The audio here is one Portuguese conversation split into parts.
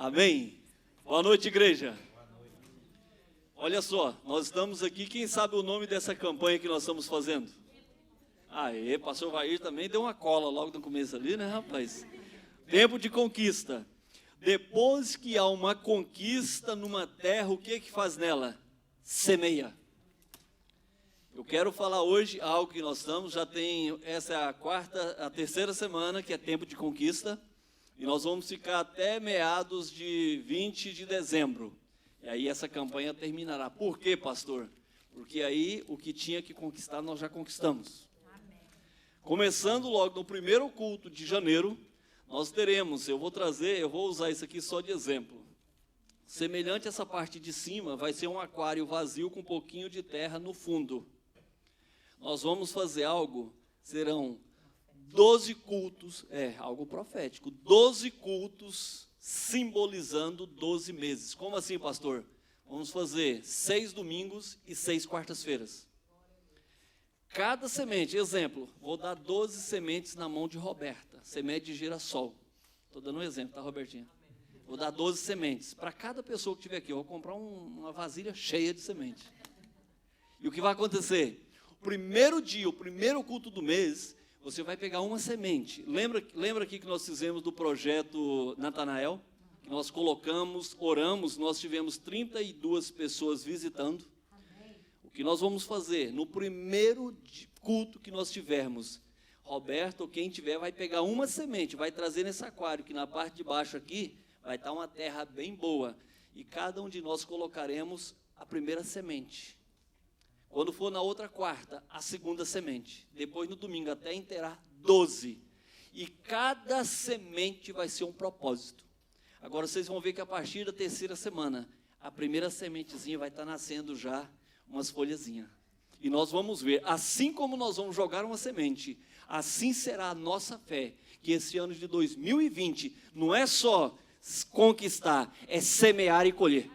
Amém? Boa noite, igreja. Olha só, nós estamos aqui, quem sabe o nome dessa campanha que nós estamos fazendo? Aê, pastor Vair também deu uma cola logo no começo ali, né, rapaz? Tempo de conquista. Depois que há uma conquista numa terra, o que faz nela? Semeia. Eu quero falar hoje algo que nós estamos, essa é a terceira semana que é tempo de conquista, e nós vamos ficar até meados de 20 de dezembro. E aí essa campanha terminará. Por quê, pastor? Porque aí o que tinha que conquistar nós já conquistamos. Amém. Começando logo no primeiro culto de janeiro, nós teremos, eu vou usar isso aqui só de exemplo. Semelhante a essa parte de cima, vai ser um aquário vazio com um pouquinho de terra no fundo. Nós vamos fazer algo, serão 12 cultos, algo profético, 12 cultos simbolizando 12 meses. Como assim, pastor? Vamos fazer 6 domingos e 6 quartas-feiras. Cada semente, exemplo, vou dar 12 sementes na mão de Roberta, semente de girassol. Estou dando um exemplo, tá, Robertinha? Vou dar 12 sementes. Para cada pessoa que estiver aqui, eu vou comprar uma vasilha cheia de semente. E o que vai acontecer? O primeiro dia, o primeiro culto do mês, você vai pegar uma semente. Lembra aqui que nós fizemos do projeto Natanael? Que nós colocamos, oramos, nós tivemos 32 pessoas visitando. O que nós vamos fazer? No primeiro culto que nós tivermos, Roberto ou quem tiver vai pegar uma semente, vai trazer nesse aquário, que na parte de baixo aqui vai estar uma terra bem boa. E cada um de nós colocaremos a primeira semente. Quando for na outra quarta, a segunda semente. Depois no domingo até inteirar 12. E cada semente vai ser um propósito. Agora vocês vão ver que a partir da terceira semana, a primeira sementezinha vai estar nascendo já umas folhazinhas. E nós vamos ver, assim como nós vamos jogar uma semente, assim será a nossa fé, que esse ano de 2020 não é só conquistar, é semear e colher.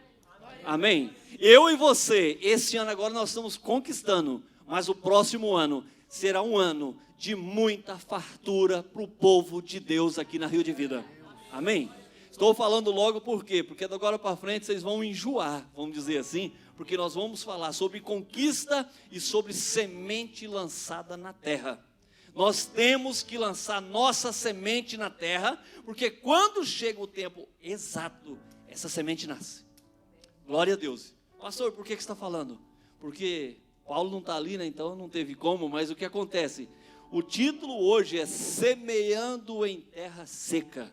Amém? Eu e você, esse ano agora nós estamos conquistando, mas o próximo ano será um ano de muita fartura para o povo de Deus aqui na Rio de Vida. Amém? Estou falando logo por quê? Porque de agora para frente vocês vão enjoar, vamos dizer assim, porque nós vamos falar sobre conquista e sobre semente lançada na terra. Nós temos que lançar nossa semente na terra, porque quando chega o tempo exato, essa semente nasce. Glória a Deus. Pastor, por que você está falando? Porque Paulo não está ali, né? Então não teve como, mas o que acontece? O título hoje é Semeando em Terra Seca.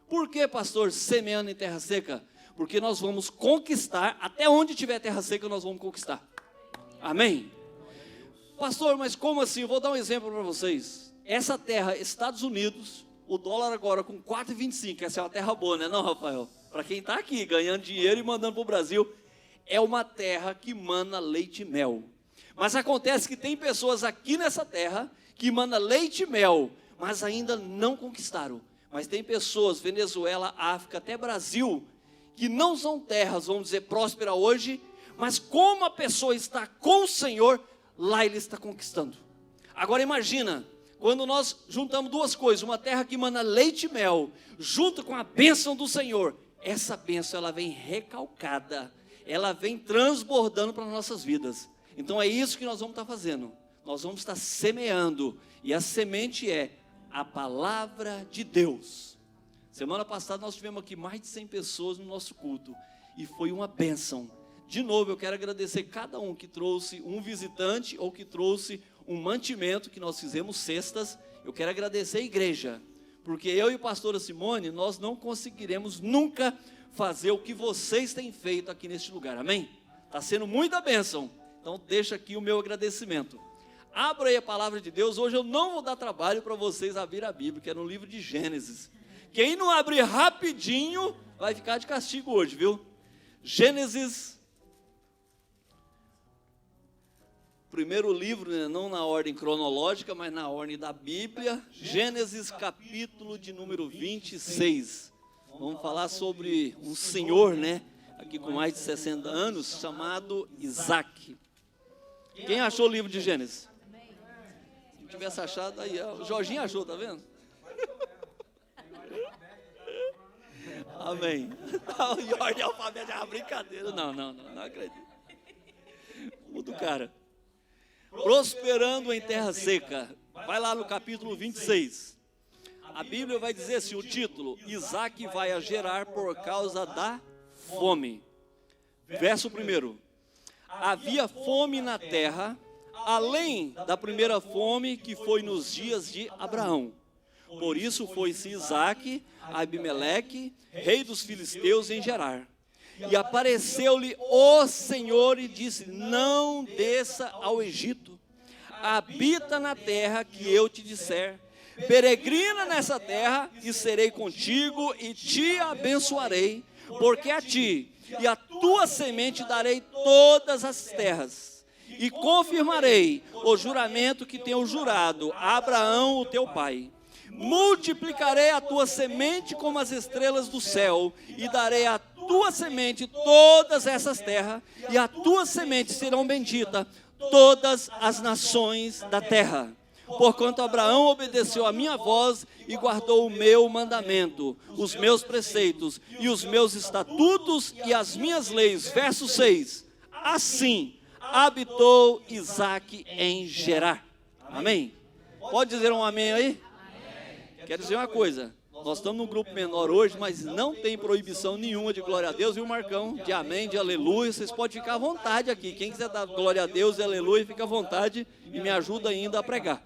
Por que, pastor, semeando em terra seca? Porque nós vamos conquistar, até onde tiver terra seca nós vamos conquistar. Amém? Pastor, mas como assim? Eu vou dar um exemplo para vocês. Essa terra, Estados Unidos, o dólar agora com 4,25, essa é uma terra boa, né não, Rafael? Para quem está aqui, ganhando dinheiro e mandando para o Brasil, é uma terra que mana leite e mel. Mas acontece que tem pessoas aqui nessa terra que mana leite e mel, mas ainda não conquistaram. Mas tem pessoas, Venezuela, África, até Brasil, que não são terras, vamos dizer, prósperas hoje, mas como a pessoa está com o Senhor, lá ele está conquistando. Agora imagina, quando nós juntamos duas coisas, uma terra que mana leite e mel, junto com a bênção do Senhor, essa bênção ela vem recalcada, ela vem transbordando para as nossas vidas. Então é isso que nós vamos estar fazendo, nós vamos estar semeando, e a semente é a palavra de Deus. Semana passada nós tivemos aqui mais de 100 pessoas no nosso culto, e foi uma bênção. De novo eu quero agradecer cada um que trouxe um visitante, ou que trouxe um mantimento, que nós fizemos cestas. Eu quero agradecer a igreja, porque eu e a pastora Simone, nós não conseguiremos nunca fazer o que vocês têm feito aqui neste lugar, amém? Está sendo muita bênção, então deixa aqui o meu agradecimento. Abra aí a palavra de Deus. Hoje eu não vou dar trabalho para vocês abrir a Bíblia, que é no livro de Gênesis. Quem não abrir rapidinho, vai ficar de castigo hoje, viu? Gênesis, primeiro livro, né? Não na ordem cronológica, mas na ordem da Bíblia. Gênesis capítulo de número 26. Vamos falar sobre um senhor, né? Aqui com mais de 60 anos, chamado Isaac. Quem achou o livro de Gênesis? Se não tivesse achado, aí o Jorginho achou, tá vendo? Amém. Em ordem alfabética é uma brincadeira. Não acredito. Muda o cara. Prosperando em terra seca. Vai lá no capítulo 26. A Bíblia vai dizer assim, o título, Isaac vai a Gerar por causa da fome. Verso 1. Havia fome na terra, além da primeira fome que foi nos dias de Abraão. Por isso foi-se Isaac a Abimeleque, rei dos filisteus, em Gerar. E apareceu-lhe o Senhor e disse, não desça ao Egito, habita na terra que eu te disser, peregrina nessa terra e serei contigo e te abençoarei, porque a ti e a tua semente darei todas as terras, e confirmarei o juramento que tenho jurado a Abraão, o teu pai. Multiplicarei a tua semente como as estrelas do céu, e darei à tua semente todas essas terras, e a tua semente serão benditas todas as nações da terra. Porquanto Abraão obedeceu a minha voz e guardou o meu mandamento, os meus preceitos e os meus estatutos e as minhas leis. Verso 6. Assim habitou Isaac em Gerar. Amém? Pode dizer um amém aí? Quero dizer uma coisa, nós estamos num grupo menor hoje, mas não tem proibição nenhuma de glória a Deus, viu, Marcão? De amém, de aleluia, vocês podem ficar à vontade aqui. Quem quiser dar glória a Deus e aleluia, fica à vontade e me ajuda ainda a pregar.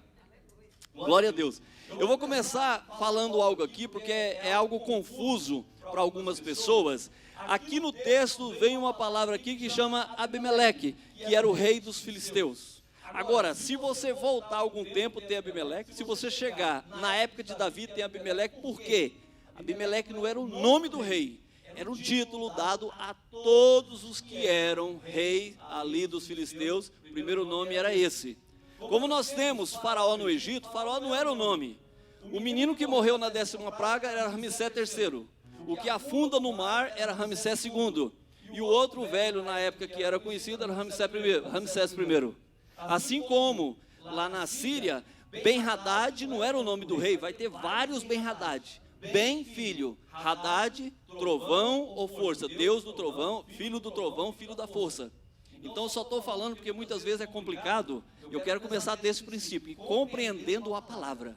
Glória a Deus. Eu vou começar falando algo aqui, porque é algo confuso para algumas pessoas. Aqui no texto vem uma palavra aqui que chama Abimeleque, que era o rei dos filisteus. Agora, se você voltar algum tempo, tem Abimeleque. Se você chegar na época de Davi, tem Abimeleque. Por quê? Abimeleque não era o nome do rei, era um título dado a todos os que eram rei ali dos filisteus. O primeiro nome era esse. Como nós temos Faraó no Egito, Faraó não era o nome. O menino que morreu na 10ª praga era Ramsés III. O que afunda no mar era Ramsés II. E o outro velho, na época que era conhecido, era Ramsés I. Assim como lá na Síria, Ben-Hadad não era o nome do rei, vai ter vários Ben-Hadad. Ben, filho, Hadad, trovão ou força, Deus do trovão, filho da força. Então eu só estou falando porque muitas vezes é complicado, eu quero começar desse princípio, compreendendo a palavra.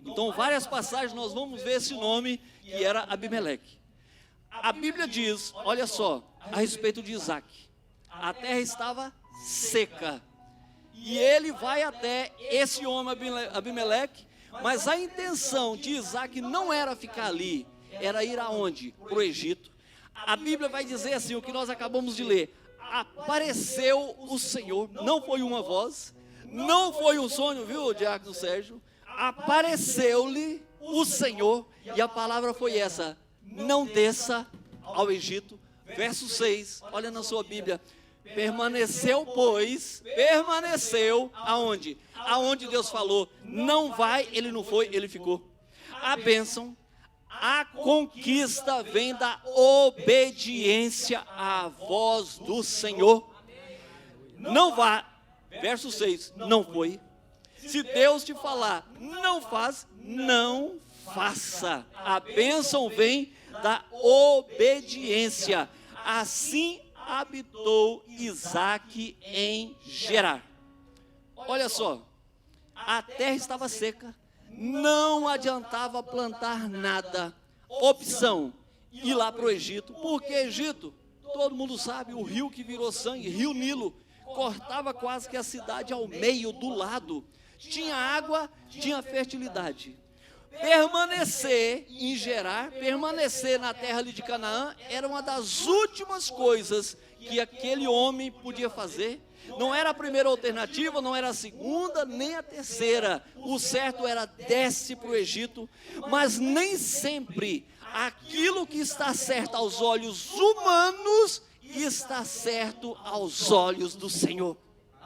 Então várias passagens nós vamos ver esse nome que era Abimeleque. A Bíblia diz, olha só, a respeito de Isaac, a terra estava seca. E ele vai até esse homem Abimeleque, mas a intenção de Isaac não era ficar ali, era ir aonde? Para o Egito. A Bíblia vai dizer assim, o que nós acabamos de ler, apareceu o Senhor, não foi uma voz, não foi um sonho, viu, Diácono Sérgio? Apareceu-lhe o Senhor, e a palavra foi essa, não desça ao Egito. Verso 6, olha na sua Bíblia. Permaneceu aonde? Aonde Deus falou, não vai, ele não foi, ele ficou. A bênção, a conquista vem da obediência à voz do Senhor. Não vá, verso 6, não foi. Se Deus te falar, não faz, não faça. A bênção vem da obediência. Assim habitou Isaac em Gerar. Olha só, a terra estava seca, não adiantava plantar nada. Opção, ir lá para o Egito. Por que Egito? Todo mundo sabe, o rio que virou sangue, Rio Nilo, cortava quase que a cidade ao meio, do lado. Tinha água, tinha fertilidade. Permanecer em Gerar, permanecer na terra ali de Canaã, era uma das últimas coisas que aquele homem podia fazer. Não era a primeira alternativa, não era a segunda, nem a terceira. O certo era desce para o Egito, mas nem sempre aquilo que está certo aos olhos humanos está certo aos olhos do Senhor.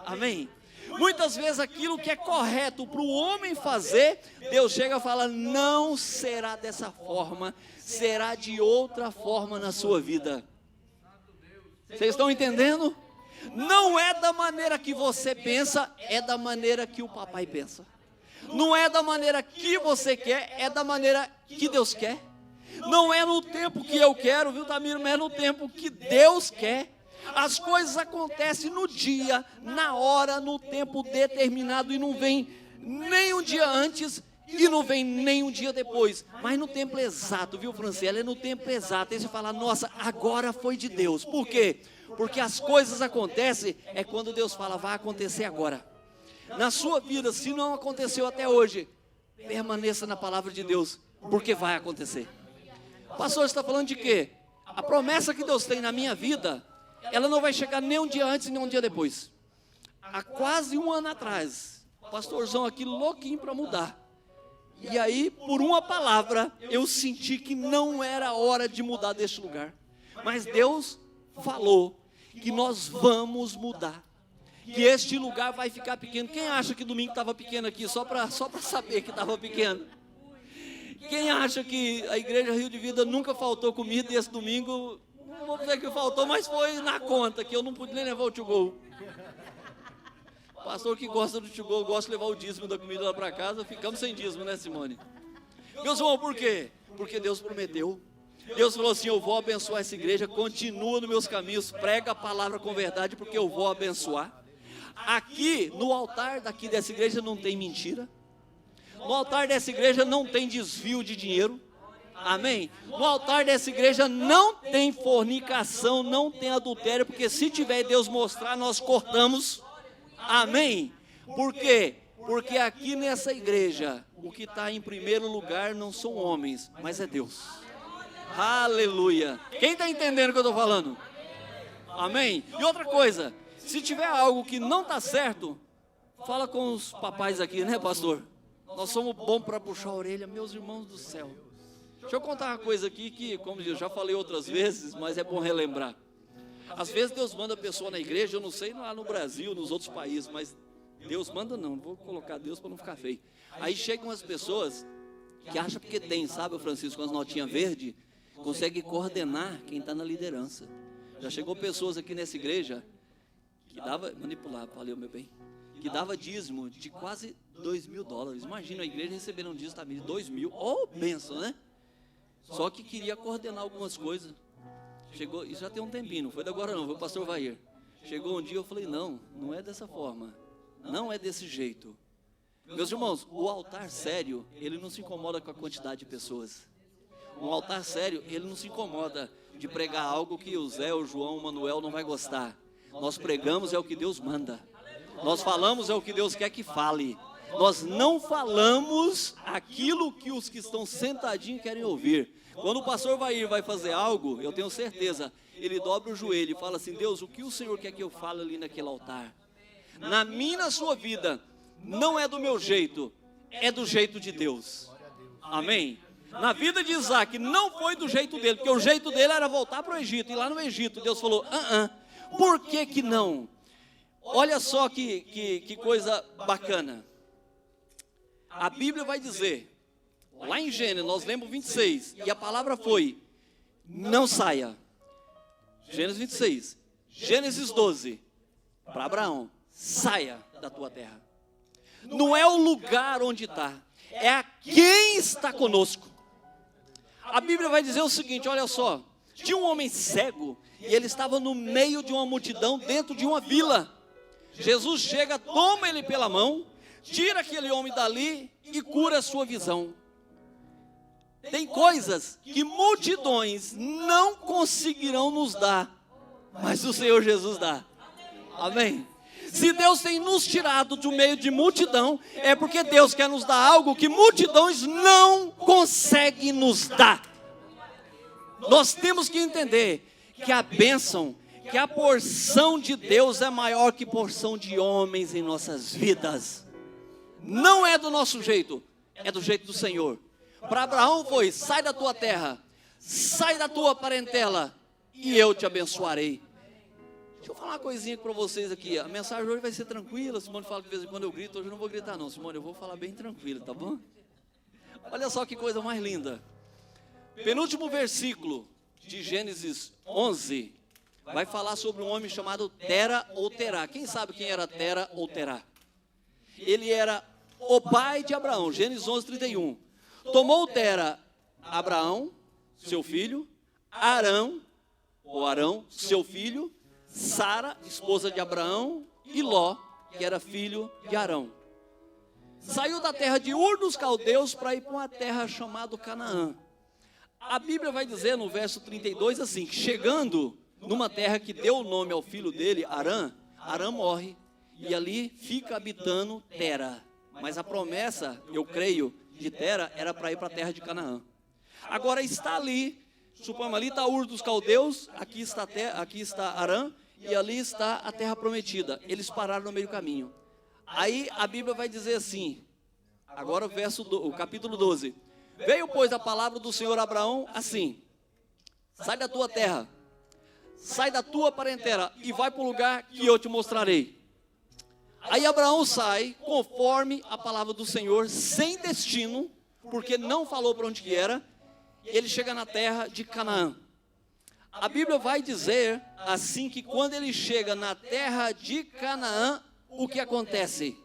Amém? Muitas vezes aquilo que é correto para o homem fazer, Deus chega e fala, não será dessa forma, será de outra forma na sua vida. Vocês estão entendendo? Não é da maneira que você pensa, é da maneira que o papai pensa. Não é da maneira que você quer, é da maneira que Deus quer. Não é no tempo que eu quero, viu, Tamir? Mas é no tempo que Deus quer. As coisas acontecem no dia, na hora, no tempo determinado e não vem nem um dia antes e não vem nem um dia depois, mas no tempo exato, viu, Franciela? É no tempo exato. Aí você fala, nossa, agora foi de Deus. Por quê? Porque as coisas acontecem, é quando Deus fala, vai acontecer agora. Na sua vida, se não aconteceu até hoje, permaneça na palavra de Deus, porque vai acontecer. Pastor, você está falando de quê? A promessa que Deus tem na minha vida, ela não vai chegar nem um dia antes, nem um dia depois. Há quase um ano atrás, o pastorzão aqui louquinho para mudar. E aí, por uma palavra, eu senti que não era hora de mudar deste lugar. Mas Deus falou que nós vamos mudar. Que este lugar vai ficar pequeno. Quem acha que domingo estava pequeno aqui? Só para saber que estava pequeno. Quem acha que a igreja Rio de Vida nunca faltou comida e esse domingo, não vou dizer que faltou, mas foi na conta, que eu não pude nem levar o to-go. Pastor que gosta do to-go, gosta de levar o dízimo da comida lá para casa, ficamos sem dízimo, né, Simone? Meus irmãos, por quê? Porque Deus prometeu. Deus falou assim, eu vou abençoar essa igreja, continua nos meus caminhos, prega a palavra com verdade, porque eu vou abençoar. Aqui, no altar daqui dessa igreja não tem mentira. No altar dessa igreja não tem desvio de dinheiro. Amém? No altar dessa igreja não tem fornicação, não tem adultério, porque se tiver Deus mostrar, nós cortamos. Amém? Por quê? Porque aqui nessa igreja, o que está em primeiro lugar não são homens, mas é Deus. Aleluia. Quem está entendendo o que eu estou falando? Amém? E outra coisa, se tiver algo que não está certo, fala com os papais aqui, né, pastor? Nós somos bons para puxar a orelha, meus irmãos do céu. Deixa eu contar uma coisa aqui que, como eu já falei outras vezes, mas é bom relembrar. Às vezes Deus manda a pessoa na igreja, eu não sei lá no Brasil, nos outros países, mas Deus manda não vou colocar Deus para não ficar feio. Aí chegam as pessoas que acham porque tem, sabe, o Francisco, com as notinhas verdes, consegue coordenar quem está na liderança. Já chegou pessoas aqui nessa igreja que dava, manipular, valeu meu bem, que dava dízimo de quase $2.000. Imagina a igreja recebendo um dízimo também de 2.000, bênção, né? Só que queria coordenar algumas coisas. Chegou, isso já tem um tempinho, não foi de agora não, foi o pastor Vair. Chegou um dia, eu falei, não é dessa forma, não é desse jeito. Meus irmãos, o altar sério, ele não se incomoda com a quantidade de pessoas. Um altar sério, ele não se incomoda de pregar algo que o Zé, o João, o Manuel não vai gostar. Nós pregamos é o que Deus manda. Nós falamos é o que Deus quer que fale. Nós não falamos aquilo que os que estão sentadinhos querem ouvir. Quando o pastor vai fazer algo, eu tenho certeza, ele dobra o joelho e fala assim, Deus, o que o Senhor quer que eu fale ali naquele altar? Na minha e na sua vida, não é do meu jeito, é do jeito de Deus. Amém? Na vida de Isaac, não foi do jeito dele, porque o jeito dele era voltar para o Egito. E lá no Egito, Deus falou, por que não? Olha só que coisa bacana. A Bíblia vai dizer, lá em Gênesis, nós lemos 26, e a palavra foi, não saia. Gênesis 26, Gênesis 12, para Abraão, saia da tua terra. Não é o lugar onde está, é a quem está conosco. A Bíblia vai dizer o seguinte, olha só, tinha um homem cego, e ele estava no meio de uma multidão, dentro de uma vila. Jesus chega, toma ele pela mão, tira aquele homem dali e cura a sua visão. Tem coisas que multidões não conseguirão nos dar, mas o Senhor Jesus dá. Amém? Se Deus tem nos tirado do meio de multidão, é porque Deus quer nos dar algo que multidões não conseguem nos dar. Nós temos que entender que a bênção, que a porção de Deus é maior que porção de homens em nossas vidas. Não é do nosso jeito, é do jeito do Senhor. Para Abraão foi, sai da tua terra, sai da tua parentela, e eu te abençoarei. Deixa eu falar uma coisinha para vocês aqui, a mensagem hoje vai ser tranquila. Simone fala que de vez em quando eu grito, hoje eu não vou gritar não, Simone, eu vou falar bem tranquilo, tá bom? Olha só que coisa mais linda. Penúltimo versículo de Gênesis 11, vai falar sobre um homem chamado Tera ou Terá. Quem sabe quem era Tera ou Terá? Ele era o pai de Abraão, Gênesis 11, 31. Tomou Tera Abraão seu filho, Arão, seu filho, Sara, esposa de Abraão, e Ló, que era filho de Arão. Saiu da terra de Ur dos Caldeus para ir para uma terra chamada Canaã. A Bíblia vai dizer no verso 32 assim, chegando numa terra que deu o nome ao filho dele, Arã, Arã morre e ali fica habitando Tera. Mas a promessa, eu creio, de Tera era para ir para a terra de Canaã. Agora está ali, supomos ali está Ur dos Caldeus, aqui está Arã e ali está a terra prometida. Eles pararam no meio do caminho. Aí a Bíblia vai dizer assim, agora o capítulo 12. Veio, pois, a palavra do Senhor a Abraão assim, sai da tua terra, sai da tua parentela e vai para o lugar que eu te mostrarei. Aí Abraão sai, conforme a palavra do Senhor, sem destino, porque não falou para onde que era, ele chega na terra de Canaã. A Bíblia vai dizer assim que quando ele chega na terra de Canaã, o que acontece?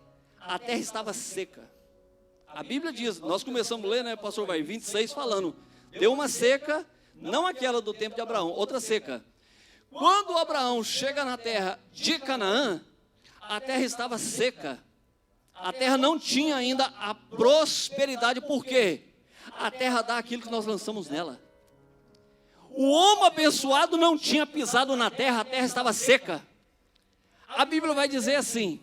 A terra estava seca. A Bíblia diz, nós começamos a ler, né, pastor, 26 falando, deu uma seca, não aquela do tempo de Abraão, outra seca. Quando Abraão chega na terra de Canaã, a terra estava seca. A terra não tinha ainda a prosperidade, por quê? A terra dá aquilo que nós lançamos nela. O homem abençoado não tinha pisado na terra, a terra estava seca. A Bíblia vai dizer assim,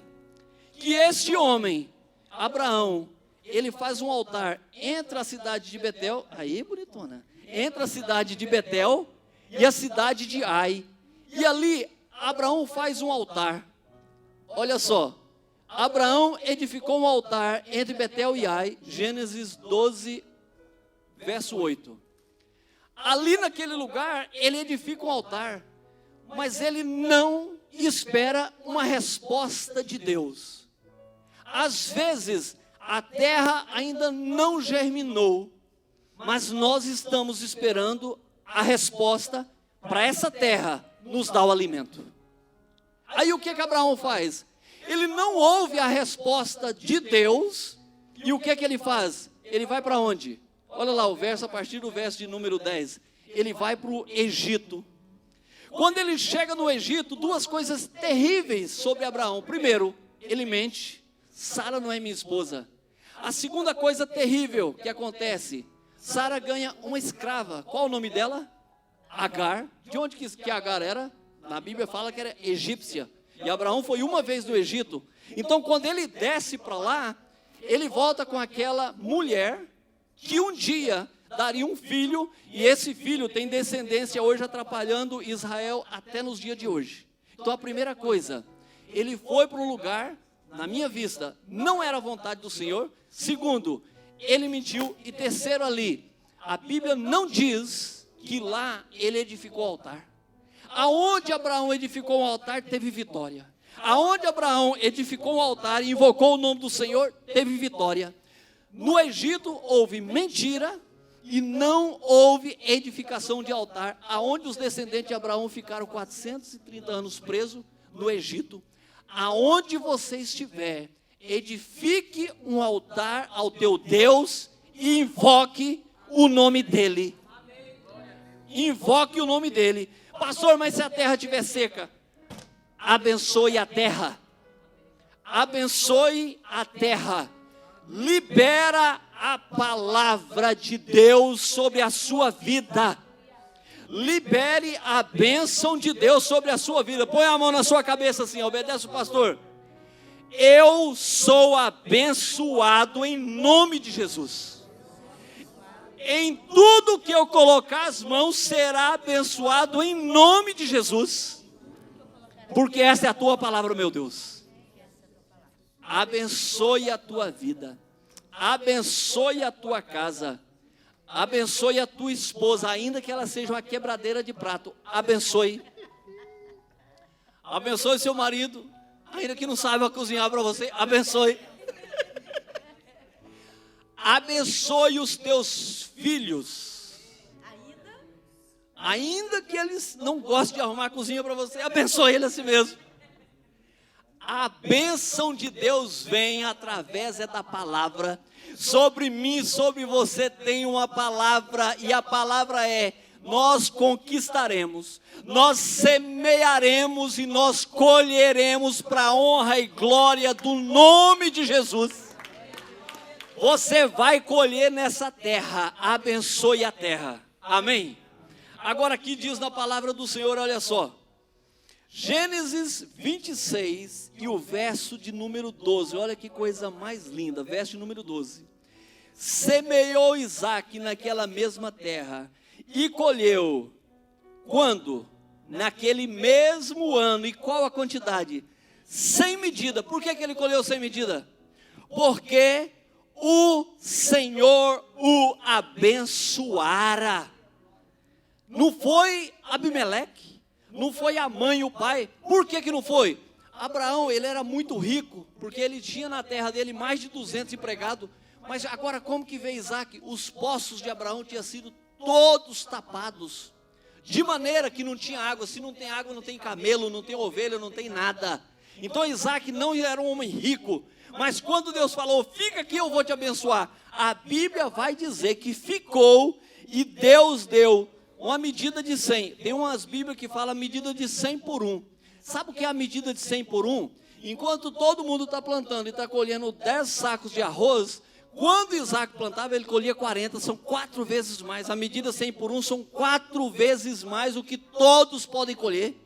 que este homem, Abraão, ele faz um altar entre a cidade de Betel, aí bonitona, entre a cidade de Betel e a cidade de Ai. E ali, Abraão faz um altar. Olha só, Abraão edificou um altar entre Betel e Ai, Gênesis 12, verso 8. Ali naquele lugar, ele edifica um altar, mas ele não espera uma resposta de Deus. Às vezes, a terra ainda não germinou, mas nós estamos esperando a resposta para essa terra nos dar o alimento. Aí o que Abraão faz? Ele não ouve a resposta de Deus, e o que ele faz? Ele vai para onde? Olha lá o verso, a partir do verso de número 10. Ele vai para o Egito. Quando ele chega no Egito, duas coisas terríveis sobre Abraão. Primeiro, ele mente, Sara não é minha esposa. A segunda coisa terrível que acontece, Sara ganha uma escrava. Qual o nome dela? Agar. De onde que Agar era? Na Bíblia fala que era egípcia. E Abraão foi uma vez do Egito. Então quando ele desce para lá, ele volta com aquela mulher que um dia daria um filho, e esse filho tem descendência hoje atrapalhando Israel até nos dias de hoje. Então a primeira coisa, ele foi para um lugar, na minha vista, não era a vontade do Senhor. Segundo, ele mentiu. E terceiro ali, a Bíblia não diz que lá ele edificou o altar. Aonde Abraão edificou um altar, teve vitória. Aonde Abraão edificou um altar e invocou o nome do Senhor, teve vitória. No Egito houve mentira e não houve edificação de altar. Aonde os descendentes de Abraão ficaram 430 anos presos? No Egito. Aonde você estiver, edifique um altar ao teu Deus e invoque o nome dEle. Invoque o nome dEle. Pastor, mas se a terra estiver seca, abençoe a terra. Abençoe a terra. Libera a palavra de Deus sobre a sua vida. Libere a bênção de Deus sobre a sua vida. Põe a mão na sua cabeça assim, obedece o pastor. Eu sou abençoado em nome de Jesus. Em tudo que eu colocar as mãos será abençoado em nome de Jesus. Porque essa é a tua palavra, meu Deus. Abençoe a tua vida. Abençoe a tua casa. Abençoe a tua esposa, ainda que ela seja uma quebradeira de prato. Abençoe. Abençoe seu marido, ainda que não saiba cozinhar para você. Abençoe. Abençoe os teus filhos. Ainda que eles não gostem de arrumar a cozinha para você, abençoe ele assim mesmo. A bênção de Deus vem através da palavra. Sobre mim, sobre você tem uma palavra, e a palavra é: nós conquistaremos, nós semearemos e nós colheremos para a honra e glória do nome de Jesus. Você vai colher nessa terra, abençoe a terra, amém? Agora aqui diz na palavra do Senhor, olha só, Gênesis 26 e o verso de número 12, olha que coisa mais linda, verso de número 12. Semeou Isaque naquela mesma terra e colheu, quando? Naquele mesmo ano. E qual a quantidade? Sem medida. Por que ele colheu sem medida? Porque o Senhor o abençoara. Não foi Abimeleque, não foi a mãe e o pai. Por que não foi? Abraão, ele era muito rico, porque ele tinha na terra dele mais de 200 empregados. Mas agora como que veio Isaque? Os poços de Abraão tinham sido todos tapados, de maneira que não tinha água. Se não tem água, não tem camelo, não tem ovelha, não tem nada. Então Isaque não era um homem rico, mas quando Deus falou, fica aqui, eu vou te abençoar, a Bíblia vai dizer que ficou, e Deus deu uma medida de 100, tem umas Bíblias que falam medida de 100 por 1, sabe o que é a medida de 100 por 1? Enquanto todo mundo está plantando e está colhendo 10 sacos de arroz, quando Isaque plantava, ele colhia 40, são 4 vezes mais. A medida 100 por 1 são 4 vezes mais o que todos podem colher.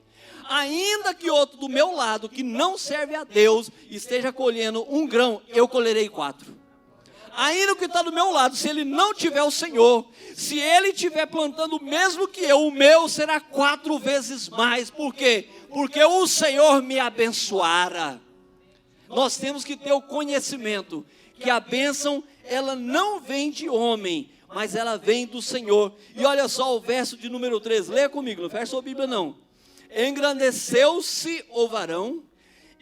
Ainda que outro do meu lado, que não serve a Deus, esteja colhendo 1 grão, eu colherei 4. Ainda que está do meu lado, se ele não tiver o Senhor, se ele estiver plantando o mesmo que eu, o meu será 4 vezes mais. Por quê? Porque o Senhor me abençoara. Nós temos que ter o conhecimento que a bênção, ela não vem de homem, mas ela vem do Senhor. E olha só o verso de número 3, leia comigo, não fecha sua Bíblia não. Engrandeceu-se o varão,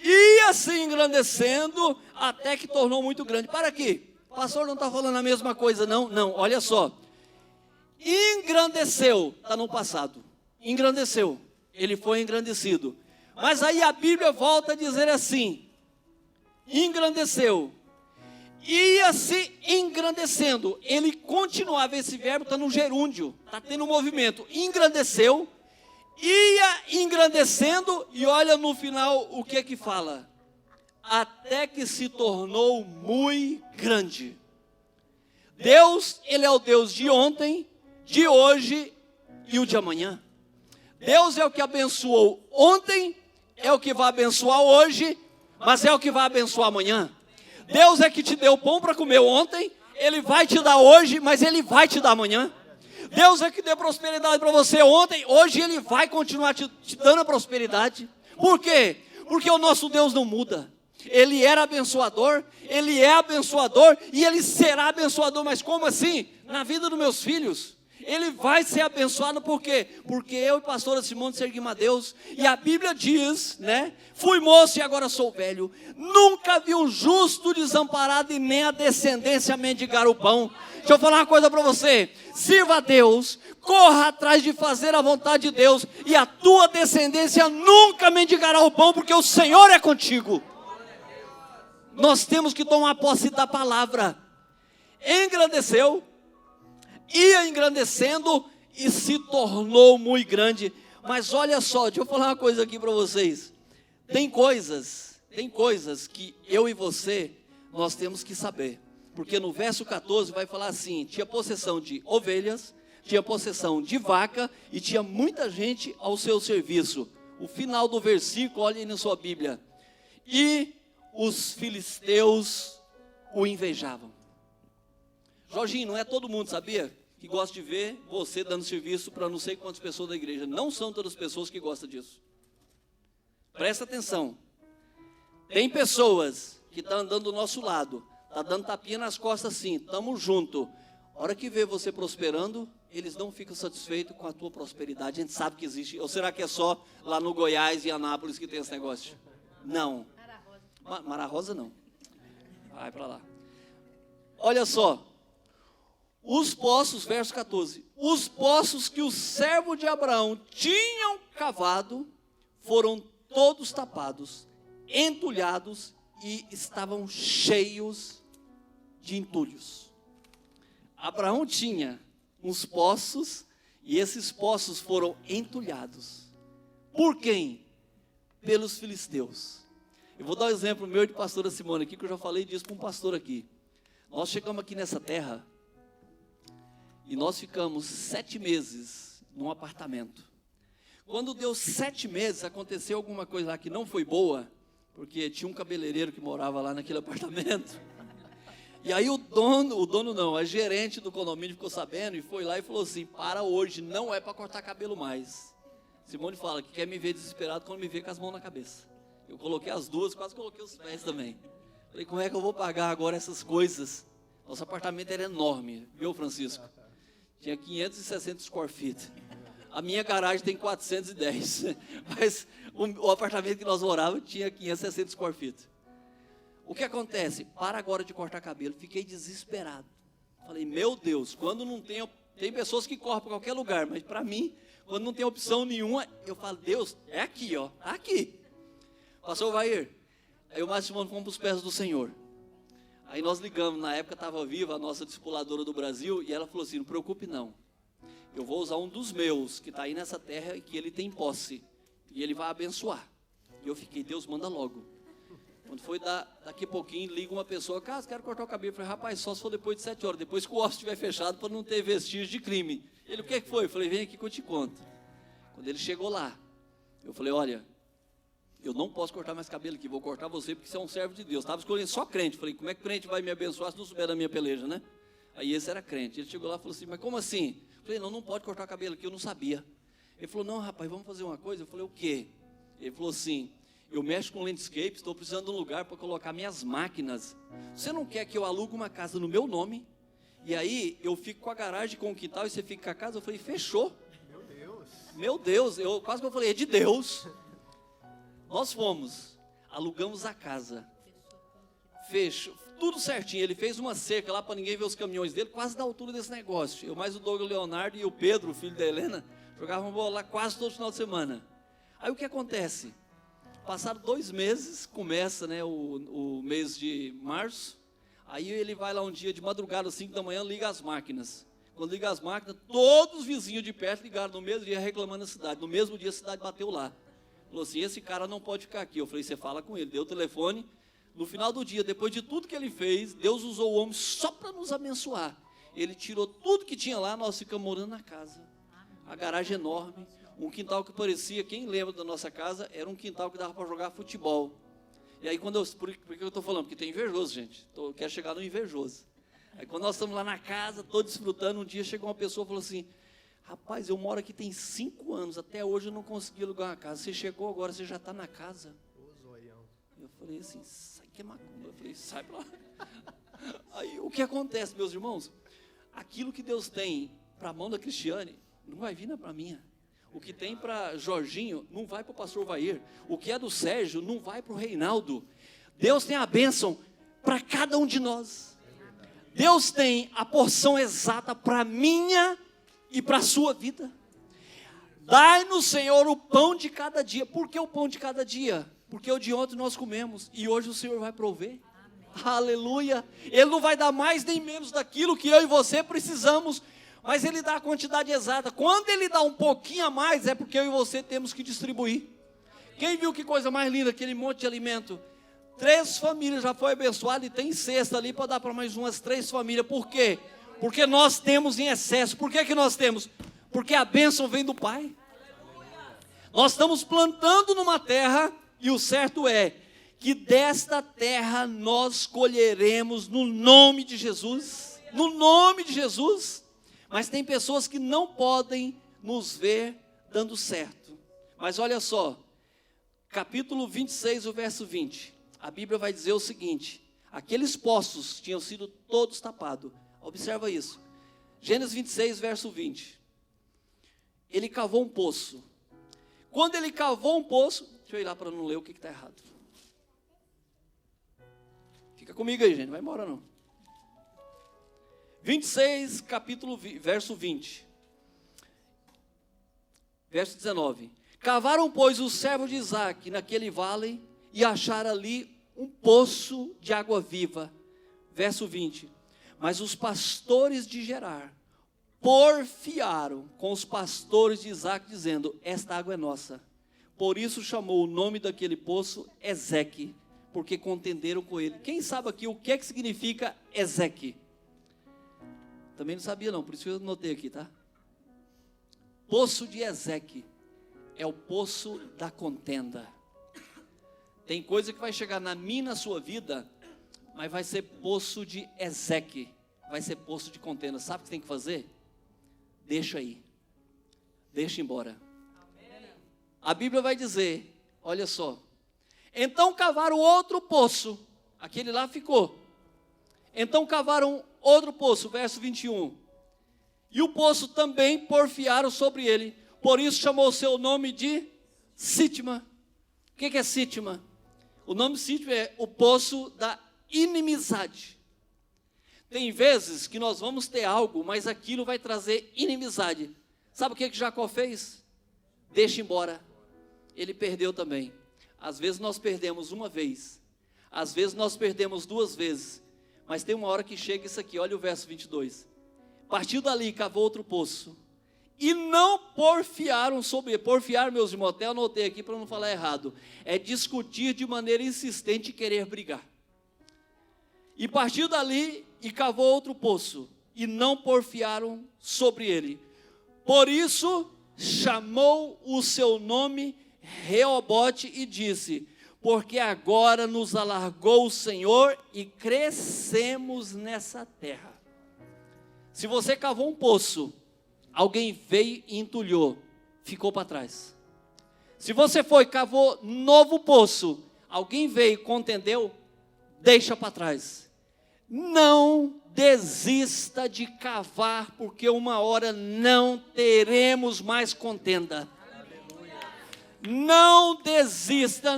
ia se engrandecendo, até que tornou muito grande. Para aqui, o pastor não está falando a mesma coisa não, não, olha só. Engrandeceu, está no passado, engrandeceu, ele foi engrandecido. Mas aí a Bíblia volta a dizer assim, engrandeceu, ia se engrandecendo, ele continuava, esse verbo está no gerúndio, está tendo um movimento, engrandeceu, ia engrandecendo, e olha no final o que fala, até que se tornou muito grande. Deus, ele é o Deus de ontem, de hoje e o de amanhã. Deus é o que abençoou ontem, é o que vai abençoar hoje, mas é o que vai abençoar amanhã. Deus é que te deu pão para comer ontem, ele vai te dar hoje, mas ele vai te dar amanhã. Deus é que deu prosperidade para você ontem, hoje ele vai continuar te dando a prosperidade. Por quê? Porque o nosso Deus não muda. Ele era abençoador, ele é abençoador e ele será abençoador. Mas como assim? Na vida dos meus filhos. Ele vai ser abençoado por quê? Porque eu e pastora Simone seguimos a Deus. E a Bíblia diz, né? Fui moço e agora sou velho. Nunca vi um justo desamparado e nem a descendência mendigar o pão. Deixa eu falar uma coisa para você. Sirva a Deus, corra atrás de fazer a vontade de Deus, e a tua descendência nunca mendigará o pão, porque o Senhor é contigo. Nós temos que tomar posse da palavra. Engrandeceu, ia engrandecendo e se tornou muito grande. Mas olha só, deixa eu falar uma coisa aqui para vocês. Tem coisas que eu e você, nós temos que saber. Porque no verso 14 vai falar assim, tinha possessão de ovelhas, tinha possessão de vaca e tinha muita gente ao seu serviço. O final do versículo, olhem na sua Bíblia. E os filisteus o invejavam. Jorginho, não é todo mundo, sabia? Que gosta de ver você dando serviço para não sei quantas pessoas da igreja. Não são todas as pessoas que gostam disso. Presta atenção. Tem pessoas que estão andando do nosso lado, está dando tapinha nas costas assim, estamos juntos. A hora que vê você prosperando, eles não ficam satisfeitos com a tua prosperidade. A gente sabe que existe. Ou será que é só lá no Goiás e Anápolis que tem esse negócio? Não. Mara Rosa não. Vai para lá. Olha só. Os poços, verso 14. Os poços que o servo de Abraão tinham cavado foram todos tapados. entulhados e estavam cheios de entulhos. Abraão tinha uns poços e esses poços foram entulhados. Por quem? Pelos filisteus. Eu vou dar um exemplo meu de pastora Simone aqui, que eu já falei disso para um pastor aqui. Nós chegamos aqui nessa terra e nós ficamos 7 meses num apartamento. Quando deu 7 meses, aconteceu alguma coisa lá que não foi boa, porque tinha um cabeleireiro que morava lá naquele apartamento. E aí a gerente do condomínio ficou sabendo e foi lá e falou assim: para hoje, não é para cortar cabelo mais. Simone fala que quer me ver desesperado quando me vê com as mãos na cabeça. Eu coloquei as duas, quase coloquei os pés também. Falei, como é que eu vou pagar agora essas coisas? Nosso apartamento era enorme, viu, Francisco? Tinha 560 square feet. A minha garagem tem 410. Mas o apartamento que nós morávamos tinha 560 square feet. O que acontece? Para agora de cortar cabelo. Fiquei desesperado. Falei, meu Deus, quando não tem... Tem pessoas que cortam para qualquer lugar, mas para mim, quando não tem opção nenhuma, eu falo, Deus, é aqui, ó, tá aqui. Pastor Vair, aí o Márcio Simone fomos para os pés do Senhor. Aí nós ligamos, na época estava viva a nossa discipuladora do Brasil, e ela falou assim, não preocupe não. Eu vou usar um dos meus, que está aí nessa terra, e que ele tem posse, e ele vai abençoar. E eu fiquei, Deus, manda logo. Quando foi daqui a pouquinho, liga uma pessoa, caso quero cortar o cabelo. Eu falei, rapaz, só se for depois de 7 horas, depois que o office estiver fechado, para não ter vestígio de crime. Ele, o que foi? Eu falei, vem aqui que eu te conto. Quando ele chegou lá, eu falei, olha, eu não posso cortar mais cabelo aqui, vou cortar você porque você é um servo de Deus. Estava escolhendo só crente. Falei, como é que crente vai me abençoar se não souber da minha peleja, né? Aí esse era crente. Ele chegou lá e falou assim, mas como assim? Eu falei, não pode cortar cabelo aqui, eu não sabia. Ele falou, não, rapaz, vamos fazer uma coisa. Eu falei, o quê? Ele falou assim, eu mexo com landscape, estou precisando de um lugar para colocar minhas máquinas. Você não quer que eu alugue uma casa no meu nome? E aí eu fico com a garagem, com o quintal, e você fica com a casa? Eu falei, fechou. Meu Deus, quase que eu falei, é de Deus. Nós fomos, alugamos a casa, fechou, tudo certinho. Ele fez uma cerca lá para ninguém ver os caminhões dele, quase da altura desse negócio. Eu mais o Douglas Leonardo e o Pedro, o filho da Helena, jogavam bola lá quase todo final de semana. Aí o que acontece? Passaram 2 meses, começa, né, o mês de março, aí ele vai lá um dia de madrugada, às 5 da manhã, liga as máquinas. Quando liga as máquinas, todos os vizinhos de perto ligaram no mesmo dia reclamando da cidade. No mesmo dia a cidade bateu lá. Falou assim, esse cara não pode ficar aqui. Eu falei, você fala com ele, deu o telefone. No final do dia, depois de tudo que ele fez, Deus usou o homem só para nos abençoar. Ele tirou tudo que tinha lá, nós ficamos morando na casa. A garagem enorme, um quintal que parecia, quem lembra da nossa casa, era um quintal que dava para jogar futebol. E aí, por que eu estou falando? Porque tem invejoso, gente. Quero chegar no invejoso. Aí quando nós estamos lá na casa, todos desfrutando, um dia chegou uma pessoa e falou assim, rapaz, eu moro aqui tem 5 anos, até hoje eu não consegui alugar uma casa. Você chegou agora, você já está na casa. Eu falei assim, sai que é macumba. Eu falei, sai pra lá. Aí o que acontece, meus irmãos? Aquilo que Deus tem para a mão da Cristiane, não vai vir para a minha. O que tem para Jorginho, não vai para o pastor Vair. O que é do Sérgio, não vai para o Reinaldo. Deus tem a bênção para cada um de nós. Deus tem a porção exata para a minha e para a sua vida. Dai-nos, Senhor, o pão de cada dia. Por que o pão de cada dia? Porque o de ontem nós comemos e hoje o Senhor vai prover. Amém. Aleluia. Ele não vai dar mais nem menos daquilo que eu e você precisamos, mas Ele dá a quantidade exata. Quando Ele dá um pouquinho a mais, é porque eu e você temos que distribuir. Quem viu que coisa mais linda, aquele monte de alimento? 3 famílias já foi abençoado e tem cesta ali para dar para mais umas 3 famílias. Por quê? Porque nós temos em excesso. Por que nós temos? Porque a bênção vem do Pai. Nós estamos plantando numa terra e o certo é que desta terra nós colheremos no nome de Jesus. No nome de Jesus. Mas tem pessoas que não podem nos ver dando certo. Mas olha só, capítulo 26, o verso 20. A Bíblia vai dizer o seguinte, aqueles poços tinham sido todos tapados. Observa isso. Gênesis 26, verso 20. Ele cavou um poço. Quando ele cavou um poço, deixa eu ir lá para não ler o que está errado. Fica comigo aí, gente, não vai embora não. 26, verso 20. Verso 19. Cavaram, pois, os servos de Isaque naquele vale e acharam ali um poço de água viva. Verso 20. Mas os pastores de Gerar porfiaram com os pastores de Isaac, dizendo: esta água é nossa. Por isso chamou o nome daquele poço Ezeque, porque contenderam com ele. Quem sabe aqui o que é que significa Ezeque? Também não sabia não, por isso eu anotei aqui, tá? Poço de Ezeque é o poço da contenda. Tem coisa que vai chegar na minha e na sua vida, mas vai ser poço de Ezeque, vai ser poço de contenda. Sabe o que tem que fazer? Deixa aí, deixa embora. A Bíblia vai dizer, olha só, então cavaram outro poço, aquele lá ficou. Então cavaram outro poço, verso 21. E o poço também porfiaram sobre ele, por isso chamou o seu nome de Sitma. O que é Sitma? O nome Sitma é o poço da inimizade. Tem vezes que nós vamos ter algo, mas aquilo vai trazer inimizade. Sabe o que Jacó fez? Deixa embora. Ele perdeu também. Às vezes nós perdemos uma vez, às vezes nós perdemos duas vezes, mas tem uma hora que chega isso aqui, olha o verso 22. Partiu dali, cavou outro poço, e não porfiaram sobre ele. Porfiar, meus irmãos, até anotei aqui para não falar errado, é discutir de maneira insistente e querer brigar. E partiu dali e cavou outro poço, e não porfiaram sobre ele. Por isso chamou o seu nome Reobote e disse: porque agora nos alargou o Senhor e crescemos nessa terra. Se você cavou um poço, alguém veio e entulhou, ficou para trás. Se você foi, cavou novo poço, alguém veio e contendeu, deixa para trás. Não desista de cavar, porque uma hora não teremos mais contenda. Não desista,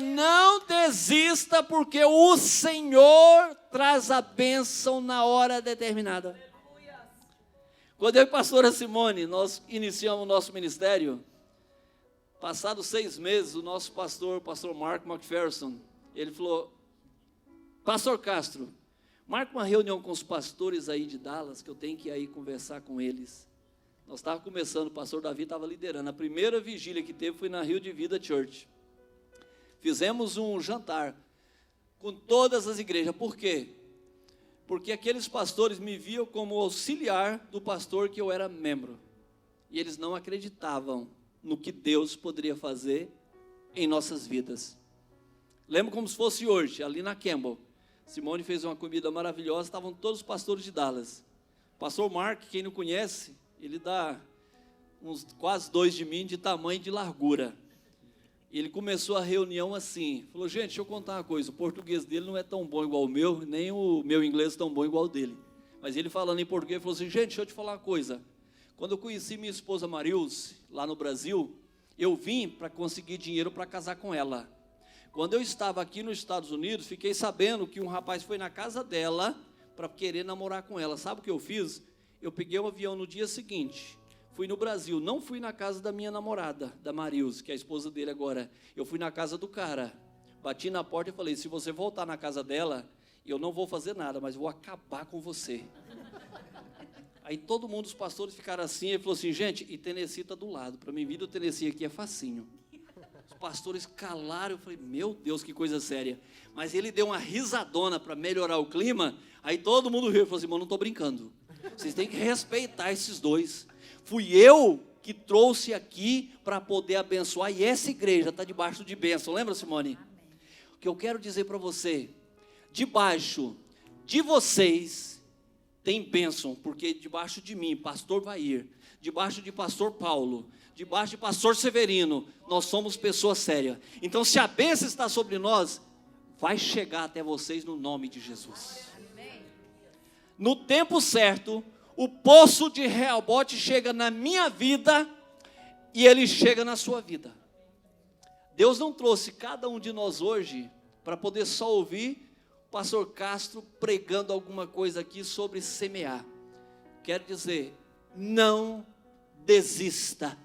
porque o Senhor traz a bênção na hora determinada. Quando eu e a pastora Simone, nós iniciamos o nosso ministério, passados 6 meses, o nosso pastor Mark McPherson, ele falou: pastor Castro, marca uma reunião com os pastores aí de Dallas, que eu tenho que ir aí conversar com eles. Nós estávamos começando, o pastor Davi estava liderando. A primeira vigília que teve foi na Rio de Vida Church. Fizemos um jantar com todas as igrejas. Por quê? Porque aqueles pastores me viam como auxiliar do pastor que eu era membro. E eles não acreditavam no que Deus poderia fazer em nossas vidas. Lembro como se fosse hoje, ali na Campbell. Simone fez uma comida maravilhosa, estavam todos os pastores de Dallas. Pastor Mark, quem não conhece, ele dá uns quase 2 de mim de tamanho e de largura. Ele começou a reunião assim, falou: gente, deixa eu contar uma coisa, o português dele não é tão bom igual o meu, nem o meu inglês tão bom igual o dele. Mas ele falando em português, falou assim: gente, deixa eu te falar uma coisa. Quando eu conheci minha esposa Marilce, lá no Brasil, eu vim para conseguir dinheiro para casar com ela. Quando eu estava aqui nos Estados Unidos, fiquei sabendo que um rapaz foi na casa dela para querer namorar com ela. Sabe o que eu fiz? Eu peguei um avião no dia seguinte, fui no Brasil, não fui na casa da minha namorada, da Marilce, que é a esposa dele agora. Eu fui na casa do cara, bati na porta e falei: se você voltar na casa dela, eu não vou fazer nada, mas vou acabar com você. Aí todo mundo, os pastores ficaram assim, ele falou assim: gente, e Tennessee está do lado, para mim vir do Tennessee aqui é facinho. Os pastores calaram, eu falei: meu Deus, que coisa séria. Mas ele deu uma risadona para melhorar o clima, aí todo mundo riu e falou assim: irmão, não estou brincando. Vocês têm que respeitar esses dois. Fui eu que trouxe aqui para poder abençoar, e essa igreja está debaixo de bênção. Lembra, Simone? Amém. O que eu quero dizer para você, debaixo de vocês tem bênção, porque debaixo de mim, pastor Vair, debaixo de pastor Paulo, debaixo de pastor Severino, nós somos pessoas sérias. Então, se a bênção está sobre nós, vai chegar até vocês no nome de Jesus. No tempo certo, o poço de Reobote chega na minha vida e ele chega na sua vida. Deus não trouxe cada um de nós hoje para poder só ouvir o pastor Castro pregando alguma coisa aqui sobre semear. Quero dizer, não desista.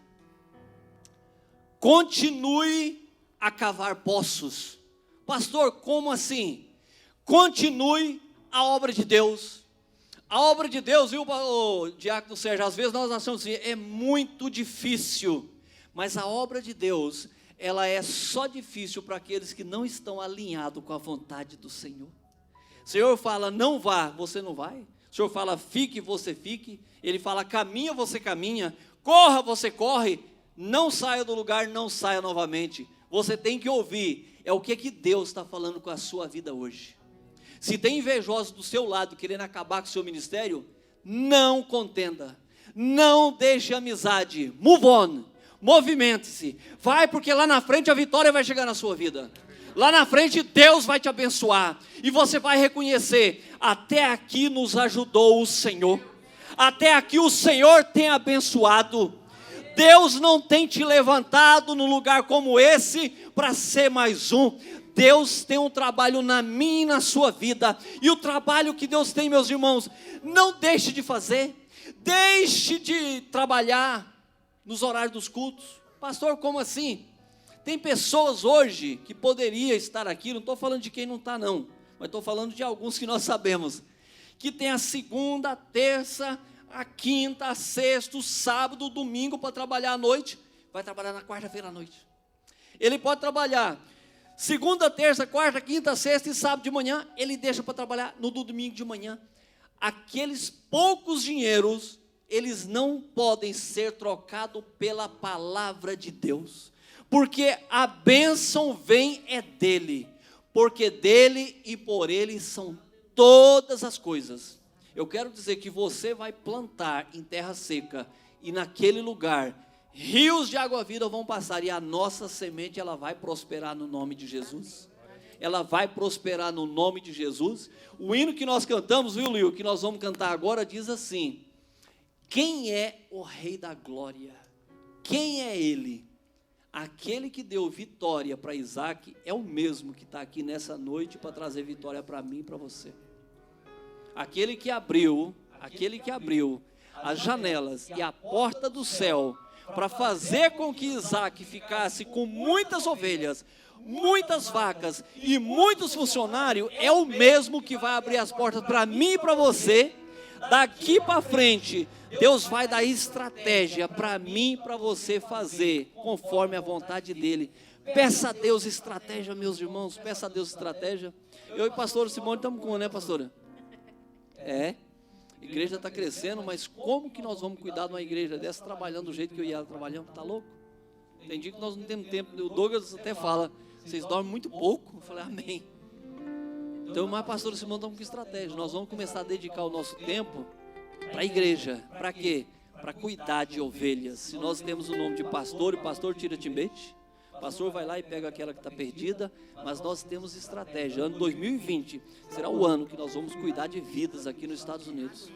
Continue a cavar poços, Pastor, como assim? Continue a obra de Deus. A obra de Deus, viu, o diácono Sérgio, às vezes nós achamos assim, é muito difícil, mas a obra de Deus, ela é só difícil para aqueles que não estão alinhados com a vontade do Senhor. O Senhor fala, não vá, você não vai. O Senhor fala, fique, você fique. Ele fala, caminha, você caminha. Corra, você corre. Não saia do lugar, não saia novamente. Você tem que ouvir, é o que Deus está falando com a sua vida hoje. Se tem invejosos do seu lado querendo acabar com o seu ministério, não contenda, não deixe amizade, move on, movimente-se, vai, porque lá na frente a vitória vai chegar na sua vida, lá na frente Deus vai te abençoar, e você vai reconhecer, até aqui nos ajudou o Senhor, até aqui o Senhor tem abençoado, Deus não tem te levantado num lugar como esse, para ser mais um, Deus tem um trabalho na minha e na sua vida, e o trabalho que Deus tem, meus irmãos, não deixe de fazer, deixe de trabalhar nos horários dos cultos. Pastor, como assim? Tem pessoas hoje que poderiam estar aqui, não estou falando de quem não está não, mas estou falando de alguns que nós sabemos, que tem a segunda, a terça, a quinta, a sexta, o sábado, o domingo para trabalhar à noite, vai trabalhar na quarta-feira à noite. Ele pode trabalhar segunda, terça, quarta, quinta, sexta e sábado de manhã, ele deixa para trabalhar no domingo de manhã. Aqueles poucos dinheiros, eles não podem ser trocados pela palavra de Deus, porque a bênção vem é dele, porque dele e por ele são todas as coisas. Eu quero dizer que você vai plantar em terra seca, e naquele lugar, rios de água-vida vão passar, e a nossa semente, ela vai prosperar no nome de Jesus, ela vai prosperar no nome de Jesus. O hino que nós cantamos, viu, Lio, que nós vamos cantar agora, diz assim, quem é o Rei da Glória? Quem é Ele? Aquele que deu vitória para Isaac, é o mesmo que está aqui nessa noite, para trazer vitória para mim e para você. Aquele que abriu as janelas e a porta do céu, para fazer com que Isaac ficasse com muitas ovelhas, muitas vacas e muitos funcionários, é o mesmo que vai abrir as portas para mim e para você. Daqui para frente, Deus vai dar estratégia para mim e para você fazer, conforme a vontade dEle. Peça a Deus estratégia, meus irmãos, peça a Deus estratégia. Eu e pastor Simone estamos com, né, pastora? A igreja está crescendo, mas como que nós vamos cuidar de uma igreja dessa trabalhando do jeito que eu e ela trabalhamos? Está louco? Tem dia que nós não temos tempo. O Douglas até fala, vocês dormem muito pouco. Eu falei, amém. Então, mas pastor Simão, estamos com estratégia. Nós vamos começar a dedicar o nosso tempo para a igreja. Para quê? Para cuidar de ovelhas. Se nós temos o nome de pastor, e pastor tira timbete, o pastor vai lá e pega aquela que está perdida, mas nós temos estratégia. Ano 2020 será o ano que nós vamos cuidar de vidas aqui nos Estados Unidos.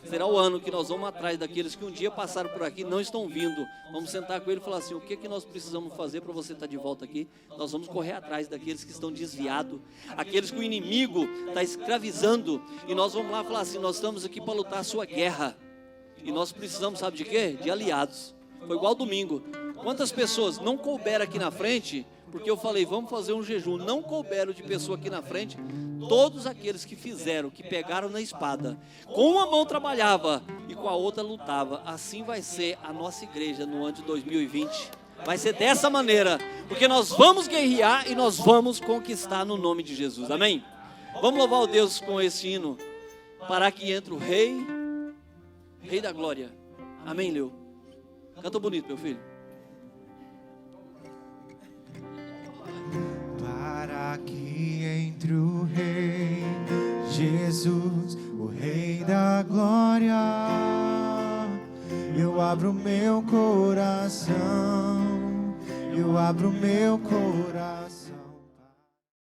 Será o ano que nós vamos atrás daqueles que um dia passaram por aqui e não estão vindo. Vamos sentar com ele e falar assim, o que nós precisamos fazer para você estar de volta aqui? Nós vamos correr atrás daqueles que estão desviados, aqueles que o inimigo está escravizando, e nós vamos lá falar assim, nós estamos aqui para lutar a sua guerra, e nós precisamos, sabe de quê? De aliados. Foi igual domingo. Quantas pessoas não couberam aqui na frente, porque eu falei, vamos fazer um jejum, não couberam de pessoa aqui na frente, todos aqueles que fizeram, que pegaram na espada, com uma mão trabalhava e com a outra lutava. Assim vai ser a nossa igreja no ano de 2020, vai ser dessa maneira, porque nós vamos guerrear e nós vamos conquistar no nome de Jesus, amém? Vamos louvar o Deus com esse hino, para que entre o Rei da Glória, amém, Leo? Canta bonito, meu filho. Para que entre o Rei Jesus, o Rei da Glória, eu abro meu coração, eu abro meu coração.